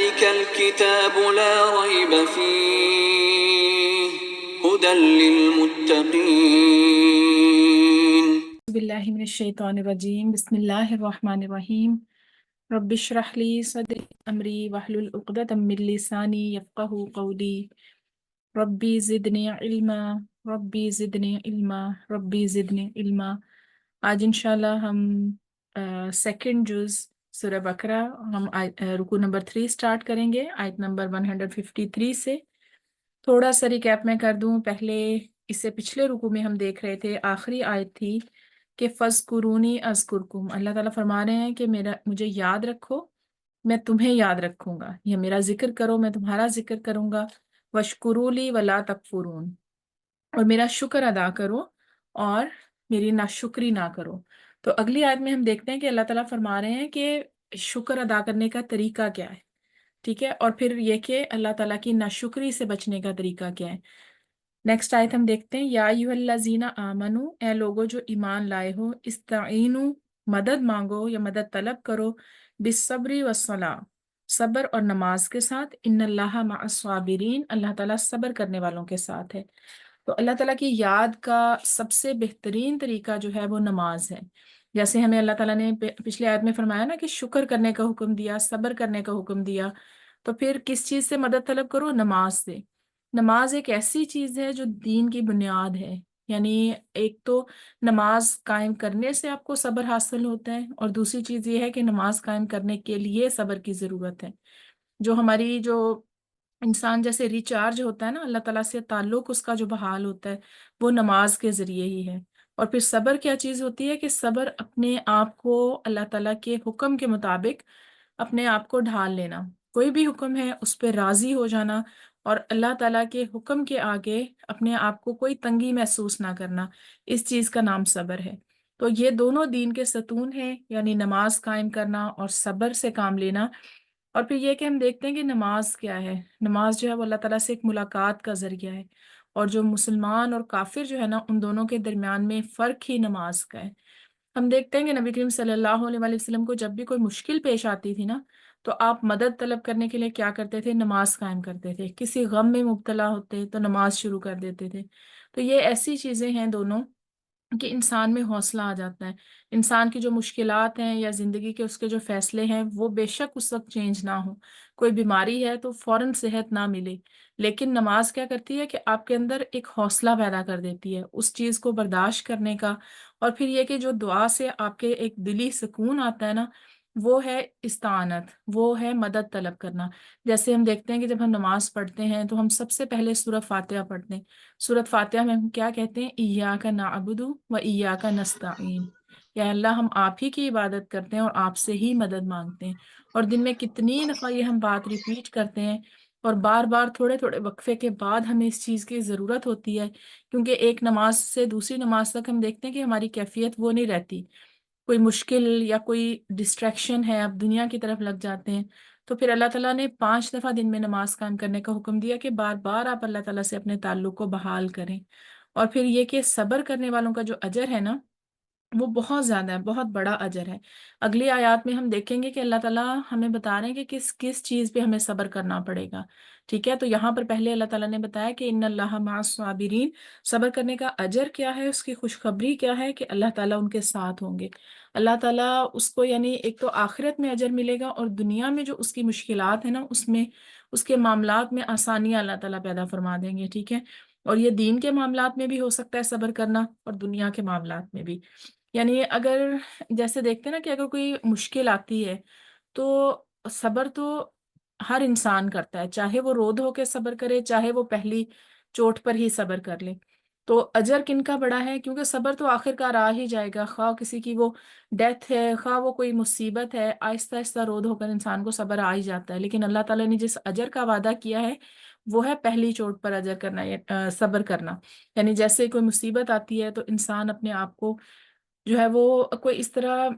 ذلك الكتاب لا ريب فيه هدى للمتقين. باللہ من الشیطان الرجیم بسم اللہ الرحمن الرحیم رب اشرح لی صدری امری واحلل عقدۃ من لسانی یفقہوا قولی ربی زدنی علما ربی زدنی علما ربی زدنی علما۔ آج انشاءاللہ ہم سیکنڈ جز سورہ بقرہ ہم رکوع نمبر 3 سٹارٹ کریں گے، آیت نمبر 153 سے۔ تھوڑا سا ریکیپ میں کر دوں، پہلے اس سے پچھلے رکوع میں ہم دیکھ رہے تھے، آخری آیت تھی کہ فَاذْكُرُونِی أَذْكُرْكُمْ، اللہ تعالیٰ فرما رہے ہیں کہ مجھے یاد رکھو، میں تمہیں یاد رکھوں گا، یا میرا ذکر کرو میں تمہارا ذکر کروں گا، وَاشْكُرُوا لِی وَلَا تَکْفُرُونَ، اور میرا شکر ادا کرو اور میری ناشکری نہ کرو۔ تو اگلی آیت میں ہم دیکھتے ہیں کہ اللہ تعالیٰ فرما رہے ہیں کہ شکر ادا کرنے کا طریقہ کیا ہے، ٹھیک ہے، اور پھر یہ کہ اللہ تعالیٰ کی ناشکری سے بچنے کا طریقہ کیا ہے۔ نیکسٹ آیت ہم دیکھتے ہیں، یا ایھا الذین آمنو، اے لوگو جو ایمان لائے ہو، استعینوا، مدد مانگو یا مدد طلب کرو، بالصبر والصلاۃ، صبر اور نماز کے ساتھ، ان اللہ مع الصابرین، اللہ تعالیٰ صبر کرنے والوں کے ساتھ ہے۔ تو اللہ تعالیٰ کی یاد کا سب سے بہترین طریقہ جو ہے وہ نماز ہے، جیسے ہمیں اللہ تعالیٰ نے پچھلی آیت میں فرمایا نا کہ شکر کرنے کا حکم دیا، صبر کرنے کا حکم دیا، تو پھر کس چیز سے مدد طلب کرو؟ نماز سے۔ نماز ایک ایسی چیز ہے جو دین کی بنیاد ہے، یعنی ایک تو نماز قائم کرنے سے آپ کو صبر حاصل ہوتا ہے، اور دوسری چیز یہ ہے کہ نماز قائم کرنے کے لیے صبر کی ضرورت ہے۔ جو ہماری جو انسان جیسے ریچارج ہوتا ہے نا، اللہ تعالیٰ سے تعلق اس کا جو بحال ہوتا ہے وہ نماز کے ذریعے ہی ہے۔ اور پھر صبر کیا چیز ہوتی ہے کہ صبر اپنے آپ کو اللہ تعالیٰ کے حکم کے مطابق اپنے آپ کو ڈھال لینا، کوئی بھی حکم ہے اس پہ راضی ہو جانا، اور اللہ تعالیٰ کے حکم کے آگے اپنے آپ کو کوئی تنگی محسوس نہ کرنا، اس چیز کا نام صبر ہے۔ تو یہ دونوں دین کے ستون ہیں، یعنی نماز قائم کرنا اور صبر سے کام لینا۔ اور پھر یہ کہ ہم دیکھتے ہیں کہ نماز کیا ہے، نماز جو ہے وہ اللہ تعالیٰ سے ایک ملاقات کا ذریعہ ہے، اور جو مسلمان اور کافر جو ہے نا، ان دونوں کے درمیان میں فرق ہی نماز کا ہے۔ ہم دیکھتے ہیں کہ نبی کریم صلی اللہ علیہ وآلہ وسلم کو جب بھی کوئی مشکل پیش آتی تھی نا، تو آپ مدد طلب کرنے کے لیے کیا کرتے تھے؟ نماز قائم کرتے تھے۔ کسی غم میں مبتلا ہوتے تو نماز شروع کر دیتے تھے۔ تو یہ ایسی چیزیں ہیں دونوں کہ انسان میں حوصلہ آ جاتا ہے، انسان کی جو مشکلات ہیں یا زندگی کے اس کے جو فیصلے ہیں وہ بے شک اس وقت چینج نہ ہو، کوئی بیماری ہے تو فوراً صحت نہ ملے، لیکن نماز کیا کرتی ہے کہ آپ کے اندر ایک حوصلہ پیدا کر دیتی ہے اس چیز کو برداشت کرنے کا۔ اور پھر یہ کہ جو دعا سے آپ کے ایک دلی سکون آتا ہے نا، وہ ہے استعانت، وہ ہے مدد طلب کرنا۔ جیسے ہم دیکھتے ہیں کہ جب ہم نماز پڑھتے ہیں تو ہم سب سے پہلے سورہ فاتحہ پڑھتے ہیں۔ سورۃ فاتحہ میں ہم کیا کہتے ہیں؟ ایاک نعبد و ایاک نستعین، یا اللہ ہم آپ ہی کی عبادت کرتے ہیں اور آپ سے ہی مدد مانگتے ہیں۔ اور دن میں کتنی دفعہ یہ ہم بات ریپیٹ کرتے ہیں، اور بار بار تھوڑے تھوڑے وقفے کے بعد ہمیں اس چیز کی ضرورت ہوتی ہے، کیونکہ ایک نماز سے دوسری نماز تک ہم دیکھتے ہیں کہ ہماری کیفیت وہ نہیں رہتی، کوئی مشکل یا کوئی ڈسٹریکشن ہے، اب دنیا کی طرف لگ جاتے ہیں۔ تو پھر اللہ تعالیٰ نے 5 دفعہ دن میں نماز قائم کرنے کا حکم دیا کہ بار بار آپ اللہ تعالیٰ سے اپنے تعلق کو بحال کریں۔ اور پھر یہ کہ صبر کرنے والوں کا جو اجر ہے نا، وہ بہت زیادہ ہے، بہت بڑا اجر ہے۔ اگلی آیات میں ہم دیکھیں گے کہ اللہ تعالیٰ ہمیں بتا رہے ہیں کہ کس کس چیز پہ ہمیں صبر کرنا پڑے گا، ٹھیک ہے۔ تو یہاں پر پہلے اللہ تعالیٰ نے بتایا کہ ان اللہ مع الصابرین، صبر کرنے کا اجر کیا ہے، اس کی خوشخبری کیا ہے کہ اللہ تعالیٰ ان کے ساتھ ہوں گے۔ اللہ تعالیٰ اس کو یعنی ایک تو آخرت میں اجر ملے گا، اور دنیا میں جو اس کی مشکلات ہیں نا، اس میں اس کے معاملات میں آسانیاں اللہ تعالیٰ پیدا فرما دیں گے، ٹھیک ہے۔ اور یہ دین کے معاملات میں بھی ہو سکتا ہے صبر کرنا، اور دنیا کے معاملات میں بھی۔ یعنی اگر جیسے دیکھتے ہیں نا کہ اگر کوئی مشکل آتی ہے تو صبر تو ہر انسان کرتا ہے، چاہے وہ رو دھو کے صبر کرے، چاہے وہ پہلی چوٹ پر ہی صبر کر لے۔ تو اجر کن کا بڑا ہے؟ کیونکہ صبر تو آخر کار آ ہی جائے گا، خواہ کسی کی وہ ڈیتھ ہے، خواہ وہ کوئی مصیبت ہے، آہستہ آہستہ رو دھو کر انسان کو صبر آ ہی جاتا ہے۔ لیکن اللہ تعالیٰ نے جس اجر کا وعدہ کیا ہے وہ ہے پہلی چوٹ پر اجر کرنا، صبر کرنا۔ یعنی جیسے کوئی مصیبت آتی ہے تو انسان اپنے آپ کو جو ہے وہ کوئی اس طرح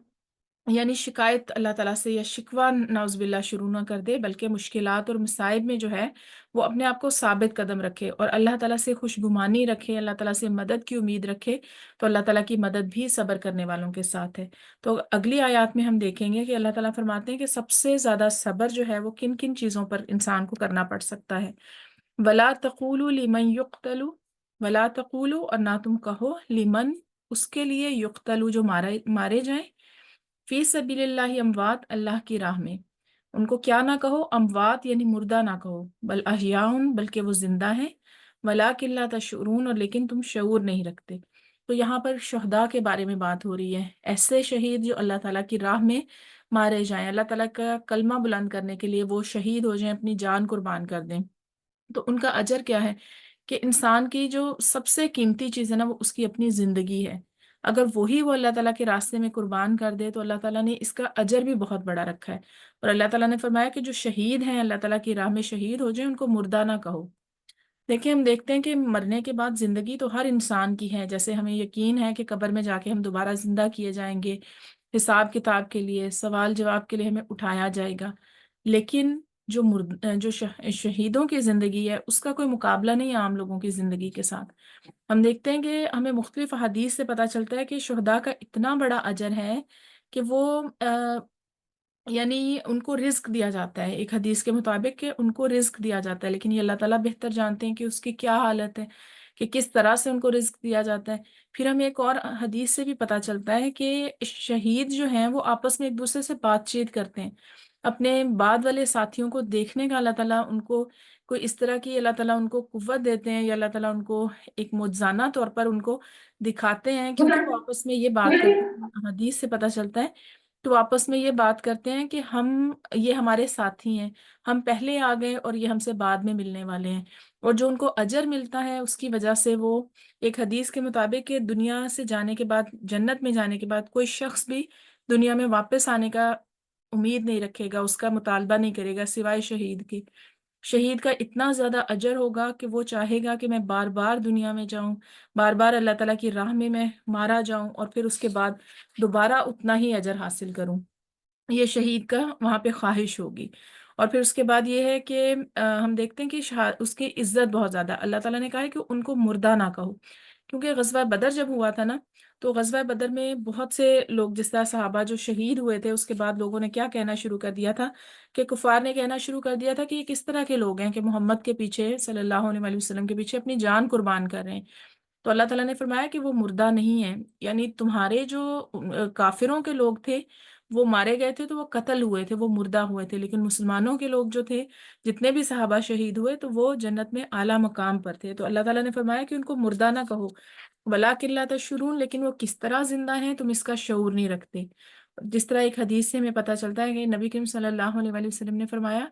یعنی شکایت اللہ تعالیٰ سے یا شکوہ نعوذ باللہ شروع نہ کر دے، بلکہ مشکلات اور مصائب میں جو ہے وہ اپنے آپ کو ثابت قدم رکھے اور اللہ تعالیٰ سے خوشگمانی رکھے، اللہ تعالیٰ سے مدد کی امید رکھے، تو اللہ تعالیٰ کی مدد بھی صبر کرنے والوں کے ساتھ ہے۔ تو اگلی آیات میں ہم دیکھیں گے کہ اللہ تعالیٰ فرماتے ہیں کہ سب سے زیادہ صبر جو ہے وہ کن کن چیزوں پر انسان کو کرنا پڑ سکتا ہے۔ وَلَا تَقُولُوا لِمَن يُقْتَلُ، وَلَا تَقُولُوا، اور نہ تم کہو، لمن، اس کے لیے، یقتلو، جو مارے جائیں، فی سبیل اللہ، اموات، اللہ کی راہ میں، ان کو کیا نہ کہو، اموات یعنی مردہ نہ کہو، بل احیاؤن، بلکہ وہ زندہ ہیں، ولیکن لا تشعرون، اور لیکن تم شعور نہیں رکھتے۔ تو یہاں پر شہداء کے بارے میں بات ہو رہی ہے، ایسے شہید جو اللہ تعالیٰ کی راہ میں مارے جائیں، اللہ تعالیٰ کا کلمہ بلند کرنے کے لیے وہ شہید ہو جائیں، اپنی جان قربان کر دیں، تو ان کا اجر کیا ہے کہ انسان کی جو سب سے قیمتی چیز ہے نا وہ اس کی اپنی زندگی ہے، اگر وہی وہ اللہ تعالیٰ کے راستے میں قربان کر دے تو اللہ تعالیٰ نے اس کا اجر بھی بہت بڑا رکھا ہے۔ اور اللہ تعالیٰ نے فرمایا کہ جو شہید ہیں، اللہ تعالیٰ کی راہ میں شہید ہو جائیں، ان کو مردہ نہ کہو۔ دیکھیں، ہم دیکھتے ہیں کہ مرنے کے بعد زندگی تو ہر انسان کی ہے، جیسے ہمیں یقین ہے کہ قبر میں جا کے ہم دوبارہ زندہ کیے جائیں گے، حساب کتاب کے لیے، سوال جواب کے لیے ہمیں اٹھایا جائے گا، لیکن جو شہیدوں کی زندگی ہے اس کا کوئی مقابلہ نہیں ہے عام لوگوں کی زندگی کے ساتھ۔ ہم دیکھتے ہیں کہ ہمیں مختلف حدیث سے پتہ چلتا ہے کہ شہداء کا اتنا بڑا اجر ہے کہ وہ یعنی ان کو رزق دیا جاتا ہے، ایک حدیث کے مطابق کہ ان کو رزق دیا جاتا ہے، لیکن یہ اللہ تعالیٰ بہتر جانتے ہیں کہ اس کی کیا حالت ہے، کہ کس طرح سے ان کو رزق دیا جاتا ہے۔ پھر ہمیں ایک اور حدیث سے بھی پتہ چلتا ہے کہ شہید جو ہیں وہ آپس میں ایک دوسرے سے بات چیت کرتے ہیں، اپنے بعد والے ساتھیوں کو دیکھنے کا اللہ تعالیٰ ان کو کوئی اس طرح کی اللہ تعالیٰ ان کو قوت دیتے ہیں، یا اللہ تعالیٰ ان کو ایک معجزانہ طور پر ان کو دکھاتے ہیں، کیونکہ وہ آپس میں یہ بات کرتے ہیں، حدیث سے پتہ چلتا ہے، تو آپس میں یہ بات کرتے ہیں کہ یہ ہمارے ساتھی ہیں، ہم پہلے آ گئے اور یہ ہم سے بعد میں ملنے والے ہیں، اور جو ان کو اجر ملتا ہے اس کی وجہ سے وہ ایک حدیث کے مطابق کہ دنیا سے جانے کے بعد، جنت میں جانے کے بعد، کوئی شخص بھی دنیا میں واپس آنے کا امید نہیں رکھے گا، اس کا مطالبہ نہیں کرے گا سوائے شہید کے۔ شہید کا اتنا زیادہ اجر ہوگا کہ وہ چاہے گا کہ میں بار بار دنیا میں جاؤں، بار بار اللہ تعالیٰ کی راہ میں مارا جاؤں، اور پھر اس کے بعد دوبارہ اتنا ہی اجر حاصل کروں، یہ شہید کا وہاں پہ خواہش ہوگی۔ اور پھر اس کے بعد یہ ہے کہ ہم دیکھتے ہیں کہ اس کی عزت بہت زیادہ، اللہ تعالیٰ نے کہا ہے کہ ان کو مردہ نہ کہو، کیونکہ غزوہ بدر جب ہوا تھا نا، تو غزوہ بدر میں بہت سے لوگ، جس طرح صحابہ جو شہید ہوئے تھے، اس کے بعد لوگوں نے کیا کہنا شروع کر دیا تھا کہ کفار نے کہنا شروع کر دیا تھا کہ یہ کس طرح کے لوگ ہیں کہ محمد کے پیچھے، صلی اللہ علیہ وسلم کے پیچھے اپنی جان قربان کر رہے ہیں۔ تو اللہ تعالیٰ نے فرمایا کہ وہ مردہ نہیں ہیں، یعنی تمہارے جو کافروں کے لوگ تھے وہ مارے گئے تھے تو وہ قتل ہوئے تھے، وہ مردہ ہوئے تھے، لیکن مسلمانوں کے لوگ جو تھے، جتنے بھی صحابہ شہید ہوئے، تو وہ جنت میں اعلیٰ مقام پر تھے۔ تو اللہ تعالیٰ نے فرمایا کہ ان کو مردہ نہ کہو، وَلَٰكِن لَا تَشْعُرُونَ، لیکن وہ کس طرح زندہ ہیں تم اس کا شعور نہیں رکھتے۔ جس طرح ایک حدیث سے ہمیں پتہ چلتا ہے کہ نبی کریم صلی اللہ علیہ وآلہ وسلم نے فرمایا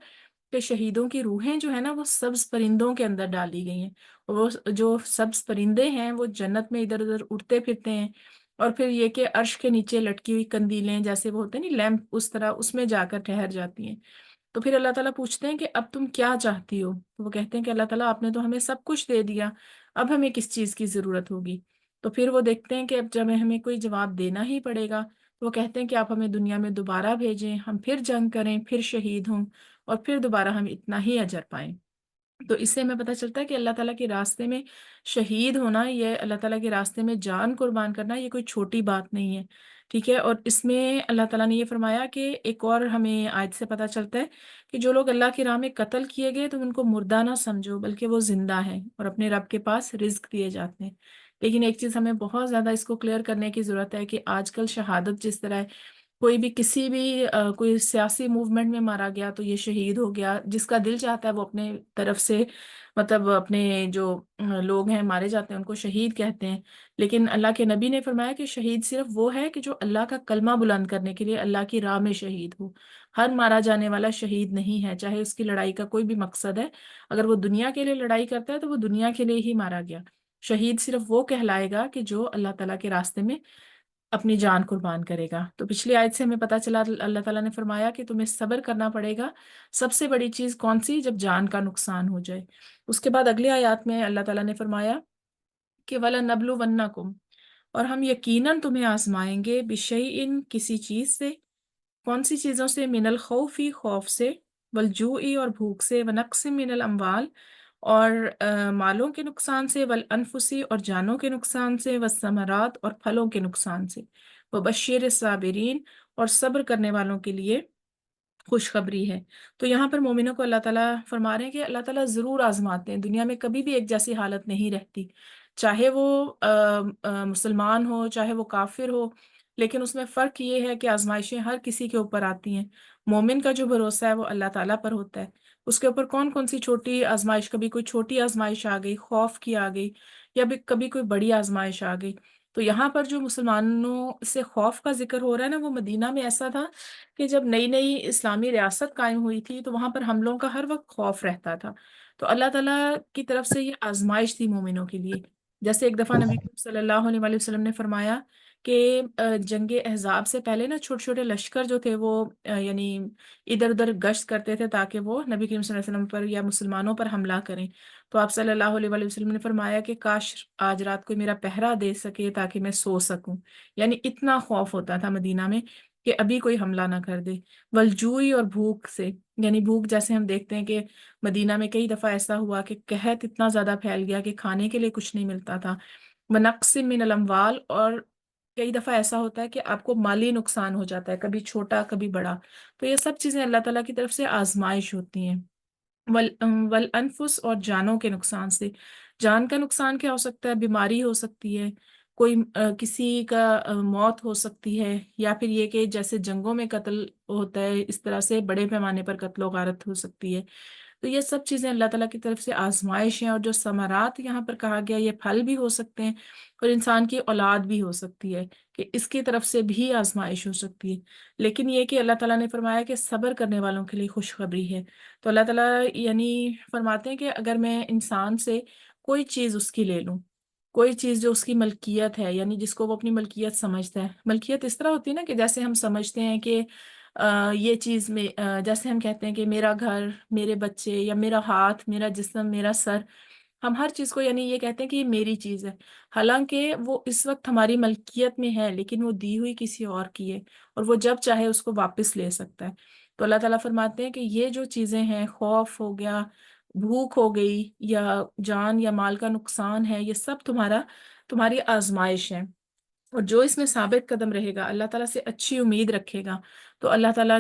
کہ شہیدوں کی روحیں جو ہے نا وہ سبز پرندوں کے اندر ڈالی گئی ہیں، اور وہ جو سبز پرندے ہیں وہ جنت میں ادھر ادھر اڑتے پھرتے ہیں، اور پھر یہ کہ عرش کے نیچے لٹکی ہوئی قندیلیں جیسے وہ ہوتے ہیں نا لیمپ، اس طرح اس میں جا کر ٹھہر جاتی ہیں۔ تو پھر اللہ تعالیٰ پوچھتے ہیں کہ اب تم کیا چاہتی ہو؟ تو وہ کہتے ہیں کہ اللہ تعالیٰ آپ نے تو ہمیں سب کچھ دے دیا، اب ہمیں کس چیز کی ضرورت ہوگی؟ تو پھر وہ دیکھتے ہیں کہ اب جب ہمیں کوئی جواب دینا ہی پڑے گا، تو وہ کہتے ہیں کہ آپ ہمیں دنیا میں دوبارہ بھیجیں، ہم پھر جنگ کریں، پھر شہید ہوں، اور پھر دوبارہ ہم اتنا ہی اجر پائیں۔ تو اس سے ہمیں پتہ چلتا ہے کہ اللہ تعالیٰ کے راستے میں شہید ہونا، یہ اللہ تعالیٰ کے راستے میں جان قربان کرنا، یہ کوئی چھوٹی بات نہیں ہے، ٹھیک ہے۔ اور اس میں اللہ تعالیٰ نے یہ فرمایا کہ ایک اور ہمیں آیت سے پتہ چلتا ہے کہ جو لوگ اللہ کی راہ میں قتل کیے گئے تو ان کو مردہ نہ سمجھو، بلکہ وہ زندہ ہیں اور اپنے رب کے پاس رزق دیے جاتے ہیں۔ لیکن ایک چیز ہمیں بہت زیادہ اس کو کلیئر کرنے کی ضرورت ہے کہ آج کل شہادت جس طرح ہے، کوئی بھی کسی بھی کوئی سیاسی موومنٹ میں مارا گیا تو یہ شہید ہو گیا، جس کا دل چاہتا ہے وہ اپنے طرف سے، مطلب اپنے جو لوگ ہیں مارے جاتے ہیں ان کو شہید کہتے ہیں، لیکن اللہ کے نبی نے فرمایا کہ شہید صرف وہ ہے کہ جو اللہ کا کلمہ بلند کرنے کے لیے اللہ کی راہ میں شہید ہو۔ ہر مارا جانے والا شہید نہیں ہے، چاہے اس کی لڑائی کا کوئی بھی مقصد ہے، اگر وہ دنیا کے لیے لڑائی کرتا ہے تو وہ دنیا کے لیے ہی مارا گیا۔ شہید صرف وہ کہلائے گا کہ جو اللہ تعالیٰ کے راستے میں اپنی جان قربان کرے گا۔ تو پچھلی آیت سے ہمیں پتہ چلا اللہ تعالیٰ نے فرمایا کہ تمہیں صبر کرنا پڑے گا، سب سے بڑی چیز کون سی؟ جب جان کا نقصان ہو جائے۔ اس کے بعد اگلی آیات میں اللہ تعالیٰ نے فرمایا کہ وَلَنَبْلُوَنَّکُمْ، اور ہم یقیناً تمہیں آزمائیں گے، بِشَیْءٍ، کسی چیز سے، کون سی چیزوں سے؟ من الخوفی، خوف سے، والجوعی اور بھوک سے، ونقص من الاموال اور مالوں کے نقصان سے، والانفسی اور جانوں کے نقصان سے، والثمرات اور پھلوں کے نقصان سے، وبشر الصابرین اور صبر کرنے والوں کے لیے خوشخبری ہے۔ تو یہاں پر مومنوں کو اللہ تعالیٰ فرما رہے ہیں کہ اللہ تعالیٰ ضرور آزماتے ہیں، دنیا میں کبھی بھی ایک جیسی حالت نہیں رہتی، چاہے وہ مسلمان ہو چاہے وہ کافر ہو، لیکن اس میں فرق یہ ہے کہ آزمائشیں ہر کسی کے اوپر آتی ہیں۔ مومن کا جو بھروسہ ہے وہ اللہ تعالیٰ پر ہوتا ہے، اس کے اوپر کون کون سی چھوٹی آزمائش، کبھی کوئی چھوٹی آزمائش آ گئی، خوف کی آ گئی، یا کبھی کوئی بڑی آزمائش آ گئی۔ تو یہاں پر جو مسلمانوں سے خوف کا ذکر ہو رہا ہے نا، وہ مدینہ میں ایسا تھا کہ جب نئی نئی اسلامی ریاست قائم ہوئی تھی تو وہاں پر حملوں کا ہر وقت خوف رہتا تھا۔ تو اللہ تعالیٰ کی طرف سے یہ آزمائش تھی مومنوں کے لیے۔ جیسے ایک دفعہ نبی کریم صلی اللہ علیہ وآلہ وسلم نے فرمایا کہ جنگ احزاب سے پہلے نا چھوٹے چھوٹے لشکر جو تھے وہ یعنی ادھر ادھر گشت کرتے تھے تاکہ وہ نبی کریم صلی اللہ علیہ وسلم پر یا مسلمانوں پر حملہ کریں۔ تو آپ صلی اللہ علیہ وآلہ وسلم نے فرمایا کہ کاش آج رات کو میرا پہرا دے سکے تاکہ میں سو سکوں، یعنی اتنا خوف ہوتا تھا مدینہ میں کہ ابھی کوئی حملہ نہ کر دے۔ والجوئی اور بھوک سے، یعنی بھوک جیسے ہم دیکھتے ہیں کہ مدینہ میں کئی دفعہ ایسا ہوا کہ قحط اتنا زیادہ پھیل گیا کہ کھانے کے لیے کچھ نہیں ملتا تھا۔ ونقص من الاموال اور کئی دفعہ ایسا ہوتا ہے کہ آپ کو مالی نقصان ہو جاتا ہے، کبھی چھوٹا کبھی بڑا۔ تو یہ سب چیزیں اللہ تعالیٰ کی طرف سے آزمائش ہوتی ہیں۔ والانفس اور جانوں کے نقصان سے، جان کا نقصان کیا ہو سکتا ہے؟ بیماری ہو سکتی ہے، کوئی کسی کا موت ہو سکتی ہے، یا پھر یہ کہ جیسے جنگوں میں قتل ہوتا ہے اس طرح سے بڑے پیمانے پر قتل و غارت ہو سکتی ہے۔ تو یہ سب چیزیں اللہ تعالیٰ کی طرف سے آزمائش ہیں، اور جو ثمرات یہاں پر کہا گیا یہ پھل بھی ہو سکتے ہیں اور انسان کی اولاد بھی ہو سکتی ہے، کہ اس کی طرف سے بھی آزمائش ہو سکتی ہے۔ لیکن یہ کہ اللہ تعالیٰ نے فرمایا کہ صبر کرنے والوں کے لیے خوشخبری ہے۔ تو اللہ تعالیٰ یعنی فرماتے ہیں کہ اگر میں انسان سے کوئی چیز اس کی لے لوں، کوئی چیز جو اس کی ملکیت ہے، یعنی جس کو وہ اپنی ملکیت سمجھتا ہے، ملکیت اس طرح ہوتی ہے نا کہ جیسے ہم سمجھتے ہیں کہ یہ چیز میں جیسے ہم کہتے ہیں کہ میرا گھر، میرے بچے، یا میرا ہاتھ، میرا جسم، میرا سر، ہم ہر چیز کو یعنی یہ کہتے ہیں کہ یہ میری چیز ہے، حالانکہ وہ اس وقت ہماری ملکیت میں ہے لیکن وہ دی ہوئی کسی اور کی ہے، اور وہ جب چاہے اس کو واپس لے سکتا ہے۔ تو اللہ تعالیٰ فرماتے ہیں کہ یہ جو چیزیں ہیں، خوف ہو گیا، بھوک ہو گئی، یا جان یا مال کا نقصان ہے، یہ سب تمہاری آزمائش ہے۔ اور جو اس میں ثابت قدم رہے گا، اللہ تعالیٰ سے اچھی امید رکھے گا، تو اللہ تعالیٰ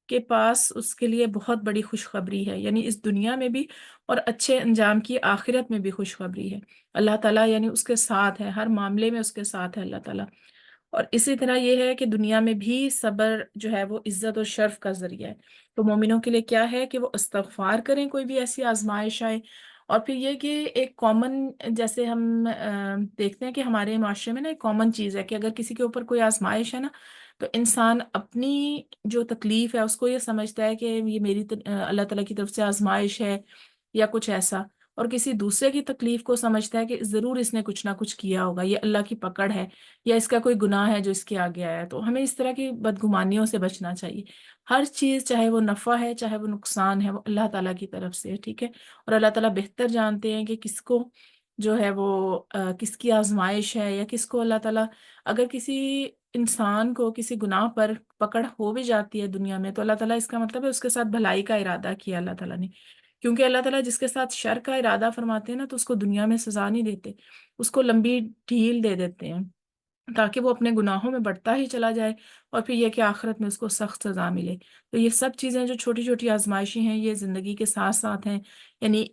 کے پاس اس کے لیے بہت بڑی خوشخبری ہے، یعنی اس دنیا میں بھی اور اچھے انجام کی آخرت میں بھی خوشخبری ہے۔ اللہ تعالیٰ یعنی اس کے ساتھ ہے، ہر معاملے میں اس کے ساتھ ہے اللہ تعالیٰ۔ اور اسی طرح یہ ہے کہ دنیا میں بھی صبر جو ہے وہ عزت اور شرف کا ذریعہ ہے۔ تو مومنوں کے لیے کیا ہے کہ وہ استغفار کریں کوئی بھی ایسی آزمائش آئے، اور پھر یہ کہ ایک کامن، جیسے ہم دیکھتے ہیں کہ ہمارے معاشرے میں نا ایک کامن چیز ہے کہ اگر کسی کے اوپر کوئی آزمائش ہے نا، تو انسان اپنی جو تکلیف ہے اس کو یہ سمجھتا ہے کہ یہ میری اللہ تعالیٰ کی طرف سے آزمائش ہے یا کچھ ایسا، اور کسی دوسرے کی تکلیف کو سمجھتا ہے کہ ضرور اس نے کچھ نہ کچھ کیا ہوگا، یہ اللہ کی پکڑ ہے، یا اس کا کوئی گناہ ہے جو اس کے آگے آیا ہے۔ تو ہمیں اس طرح کی بدگمانیوں سے بچنا چاہیے۔ ہر چیز چاہے وہ نفع ہے چاہے وہ نقصان ہے، وہ اللہ تعالیٰ کی طرف سے ہے، ٹھیک ہے؟ اور اللہ تعالیٰ بہتر جانتے ہیں کہ کس کو جو ہے وہ کس کی آزمائش ہے، یا کس کو اللہ تعالیٰ اگر کسی انسان کو کسی گناہ پر پکڑ ہو بھی جاتی ہے دنیا میں، تو اللہ تعالیٰ اس کا مطلب ہے اس کے ساتھ بھلائی کا ارادہ کیا اللہ تعالیٰ نے، کیونکہ اللہ تعالیٰ جس کے ساتھ شر کا ارادہ فرماتے ہیں نا تو اس کو دنیا میں سزا نہیں دیتے، اس کو لمبی ڈھیل دے دیتے ہیں تاکہ وہ اپنے گناہوں میں بڑھتا ہی چلا جائے، اور پھر یہ کہ آخرت میں اس کو سخت سزا ملے۔ تو یہ سب چیزیں جو چھوٹی چھوٹی آزمائشیں ہیں یہ زندگی کے ساتھ ساتھ ہیں، یعنی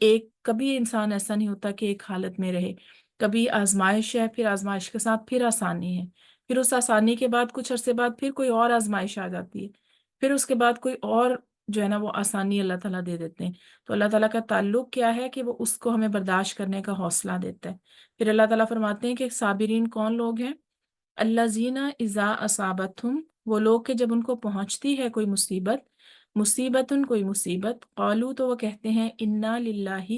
کبھی انسان ایسا نہیں ہوتا کہ ایک حالت میں رہے، کبھی آزمائش ہے، پھر آزمائش کے ساتھ پھر آسانی ہے، پھر اس آسانی کے بعد کچھ عرصے بعد پھر کوئی اور آزمائش آ جاتی ہے، پھر اس کے بعد کوئی اور جو ہے نا وہ آسانی اللہ تعالیٰ دے دیتے ہیں۔ تو اللہ تعالیٰ کا تعلق کیا ہے کہ وہ اس کو ہمیں برداشت کرنے کا حوصلہ دیتا ہے۔ پھر اللہ تعالیٰ فرماتے ہیں کہ صابرین کون لوگ ہیں؟ الذین اذا اصابتہم، وہ لوگ کہ جب ان کو پہنچتی ہے کوئی کوئی مصیبت، قالو تو وہ کہتے ہیں انا للہ،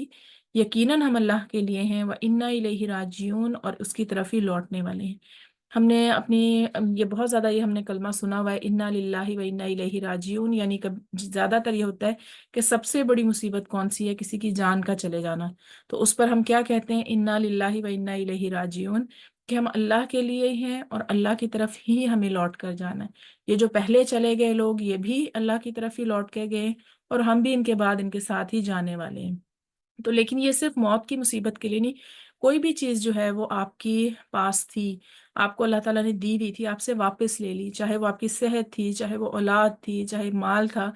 یقیناً ہم اللہ کے لیے ہیں، و انا الیہ راجعون، اور اس کی طرف ہی لوٹنے والے ہیں۔ ہم نے یہ بہت زیادہ یہ ہم نے کلمہ سنا ہوا ہے، انا للہ و انا الیہ راجعون، یعنی زیادہ تر یہ ہوتا ہے کہ سب سے بڑی مصیبت کون سی ہے؟ کسی کی جان کا چلے جانا، تو اس پر ہم کیا کہتے ہیں؟ انا للہ و انا الیہ راجعون، کہ ہم اللہ کے لیے ہی ہیں اور اللہ کی طرف ہی ہمیں لوٹ کر جانا ہے۔ یہ جو پہلے چلے گئے لوگ یہ بھی اللہ کی طرف ہی لوٹ کے گئے، اور ہم بھی ان کے بعد ان کے ساتھ ہی جانے والے ہیں۔ تو لیکن یہ صرف موت کی مصیبت کے لیے نہیں، کوئی بھی چیز جو ہے وہ آپ کی پاس تھی، آپ کو اللہ تعالیٰ نے دی ہوئی تھی، آپ سے واپس لے لی، چاہے وہ آپ کی صحت تھی، چاہے وہ اولاد تھی، چاہے مال تھا،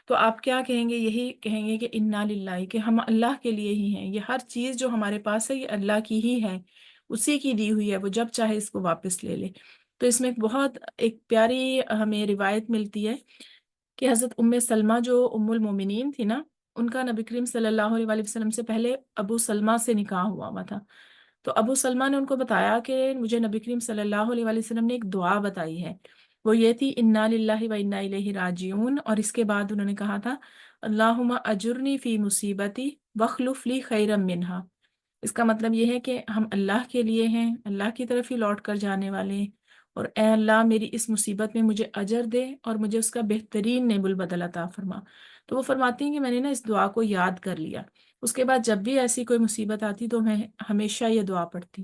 تو آپ کیا کہیں گے؟ یہی کہیں گے کہ انا للہ، کہ ہم اللہ کے لیے ہی ہیں، یہ ہر چیز جو ہمارے پاس ہے یہ اللہ کی ہی ہے، اسی کی دی ہوئی ہے، وہ جب چاہے اس کو واپس لے لے۔ تو اس میں ایک پیاری ہمیں روایت ملتی ہے کہ حضرت سلمہ جو ام المومنین تھی نا، ان کا نبی کریم صلی اللہ علیہ وآلہ وسلم سے پہلے ابو سلمہ سے نکاح ہوا تھا۔ تو ابو سلمہ نے ان کو بتایا کہ مجھے نبی کریم صلی اللہ علیہ وآلہ وسلم نے ایک دعا بتائی ہے، وہ یہ تھی انا للہ و انا الیہ راجعون، اور اس کے بعد انہوں نے کہا تھا اللہم اجرنی فی مصیبتی واخلف لی خیرا منہا۔ اس کا مطلب یہ ہے کہ ہم اللہ کے لیے ہیں، اللہ کی طرف ہی لوٹ کر جانے والے ہیں، اور اے اللہ میری اس مصیبت میں مجھے اجر دے اور مجھے اس کا بہترین نعم البدل عطا فرما۔ تو وہ فرماتی ہیں کہ میں نے نا اس دعا کو یاد کر لیا، اس کے بعد جب بھی ایسی کوئی مصیبت آتی تو میں ہمیشہ یہ دعا پڑھتی۔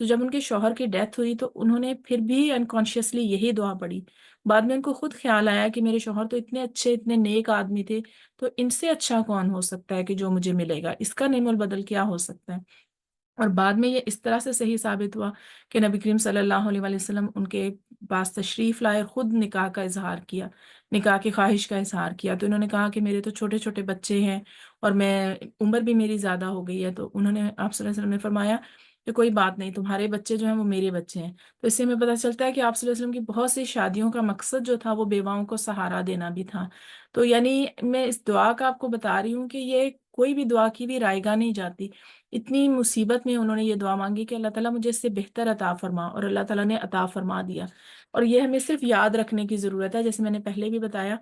تو جب ان کے شوہر کی ڈیتھ ہوئی تو انہوں نے پھر بھی انکانشیسلی یہی دعا پڑھی۔ بعد میں ان کو خود خیال آیا کہ میرے شوہر تو اتنے اچھے اتنے نیک آدمی تھے، تو ان سے اچھا کون ہو سکتا ہے کہ جو مجھے ملے گا، اس کا نعم البدل کیا ہو سکتا ہے۔ اور بعد میں یہ اس طرح سے صحیح ثابت ہوا کہ نبی کریم صلی اللہ علیہ وآلہ وسلم ان کے پاس تشریف لائے، خود نکاح کا اظہار کیا، نکاح کی خواہش کا اظہار کیا۔ تو انہوں نے کہا کہ میرے تو چھوٹے چھوٹے بچے ہیں اور میں عمر بھی میری زیادہ ہو گئی ہے، تو انہوں نے آپ صلی اللہ علیہ وسلم نے فرمایا کہ کوئی بات نہیں، تمہارے بچے جو ہیں وہ میرے بچے ہیں۔ تو اس سے ہمیں پتہ چلتا ہے کہ آپ صلی اللہ علیہ وسلم کی بہت سی شادیوں کا مقصد جو تھا وہ بیواؤں کو سہارا دینا بھی تھا۔ تو یعنی میں اس دعا کا آپ کو بتا رہی ہوں کہ یہ کوئی بھی دعا کی بھی رائے گاہ نہیں جاتی، اتنی مصیبت میں انہوں نے یہ دعا مانگی کہ اللہ تعالیٰ مجھے اس سے بہتر عطا فرما، اور اللہ تعالیٰ نے عطا فرما دیا۔ اور یہ ہمیں صرف یاد رکھنے کی ضرورت ہے، جیسے میں نے پہلے بھی بتایا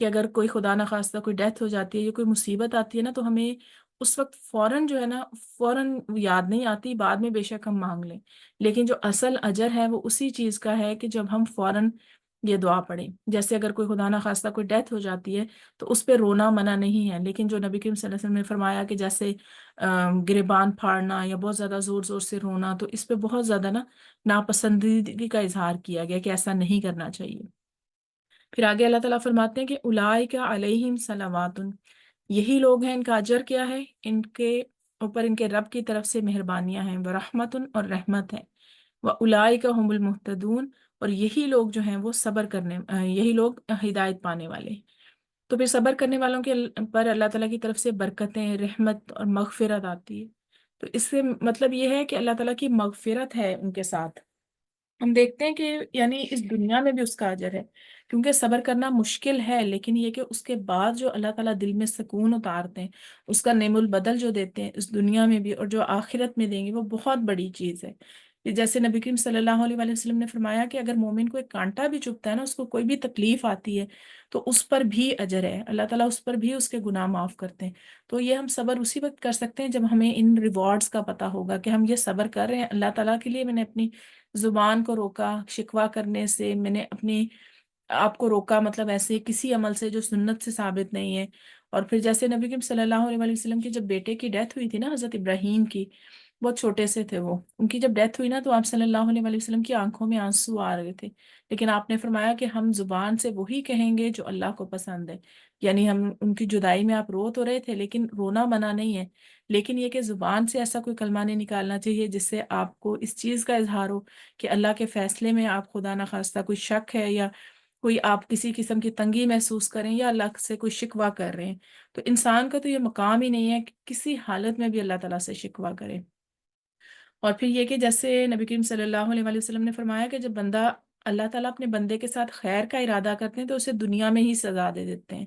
کہ اگر کوئی خدا نخواستہ کوئی ڈیتھ ہو جاتی ہے یا کوئی مصیبت آتی ہے نا، تو ہمیں اس وقت فوراً جو ہے نا فوراً یاد نہیں آتی، بعد میں بے شک ہم مانگ لیں، لیکن جو اصل اجر ہے وہ اسی چیز کا ہے کہ جب ہم فوراً یہ دعا پڑھیں۔ جیسے اگر کوئی خدا نخواستہ کوئی ڈیتھ ہو جاتی ہے تو اس پہ رونا منع نہیں ہے، لیکن جو نبی کریم صلی اللہ علیہ وسلم نے فرمایا کہ جیسے گریبان پھاڑنا یا بہت زیادہ زور زور سے رونا، تو اس پہ بہت زیادہ نا ناپسندیدگی کا اظہار کیا گیا کہ ایسا نہیں کرنا چاہیے۔ پھر آگے اللہ تعالیٰ فرماتے ہیں کہ اولئک علیہم صلوات، یہی لوگ ہیں، ان کا اجر کیا ہے؟ ان کے اوپر ان کے رب کی طرف سے مہربانیاں ہیں، ورحمت اور رحمت ہے، واولئک هم المہتدون، اور یہی لوگ جو ہیں وہ یہی لوگ ہدایت پانے والے ہیں۔ تو پھر صبر کرنے والوں کے پر اللہ تعالیٰ کی طرف سے برکتیں، رحمت اور مغفرت آتی ہے۔ تو اس سے مطلب یہ ہے کہ اللہ تعالیٰ کی مغفرت ہے ان کے ساتھ۔ ہم دیکھتے ہیں کہ یعنی اس دنیا میں بھی اس کا اجر ہے، کیونکہ صبر کرنا مشکل ہے، لیکن یہ کہ اس کے بعد جو اللہ تعالیٰ دل میں سکون اتارتے ہیں، اس کا نعم البدل جو دیتے ہیں اس دنیا میں بھی اور جو آخرت میں دیں گے، وہ بہت بڑی چیز ہے۔ جیسے نبی کریم صلی اللہ علیہ وآلہ وسلم نے فرمایا کہ اگر مومن کو ایک کانٹا بھی چبھتا ہے نا، اس کو کوئی بھی تکلیف آتی ہے تو اس پر بھی اجر ہے، اللہ تعالیٰ اس پر بھی اس کے گناہ معاف کرتے ہیں۔ تو یہ ہم صبر اسی وقت کر سکتے ہیں جب ہمیں ان ریوارڈز کا پتہ ہوگا کہ ہم یہ صبر کر رہے ہیں اللہ تعالیٰ کے لیے، میں نے اپنی زبان کو روکا شکوہ کرنے سے، میں نے اپنی آپ کو روکا مطلب ایسے کسی عمل سے جو سنت سے ثابت نہیں ہے۔ اور پھر جیسے نبی کریم صلی اللہ علیہ وآلہ وسلم کی جب بیٹے کی ڈیتھ ہوئی تھی نا، حضرت ابراہیم کی، بہت چھوٹے سے تھے وہ، ان کی جب ڈیتھ ہوئی نا تو آپ صلی اللہ علیہ وآلہ وسلم کی آنکھوں میں آنسو آ رہے تھے، لیکن آپ نے فرمایا کہ ہم زبان سے وہی کہیں گے جو اللہ کو پسند ہے۔ یعنی ہم ان کی جدائی میں آپ رو تو رہے تھے لیکن رونا منع نہیں ہے، لیکن یہ کہ زبان سے ایسا کوئی کلمہ نہیں نکالنا چاہیے جس سے آپ کو اس چیز کا اظہار ہو کہ اللہ کے فیصلے میں آپ خدا نخواستہ کوئی شک ہے، یا کوئی آپ کسی قسم کی تنگی محسوس کریں یا اللہ سے کوئی شکوہ کر رہے ہیں۔ تو انسان کا تو یہ مقام ہی نہیں ہے کہ کسی حالت میں بھی اللہ تعالیٰ سے شکوہ کرے۔ اور پھر یہ کہ جیسے نبی کریم صلی اللہ علیہ وآلہ وسلم نے فرمایا کہ جب بندہ اللہ تعالیٰ اپنے بندے کے ساتھ خیر کا ارادہ کرتے ہیں تو اسے دنیا میں ہی سزا دے دیتے ہیں،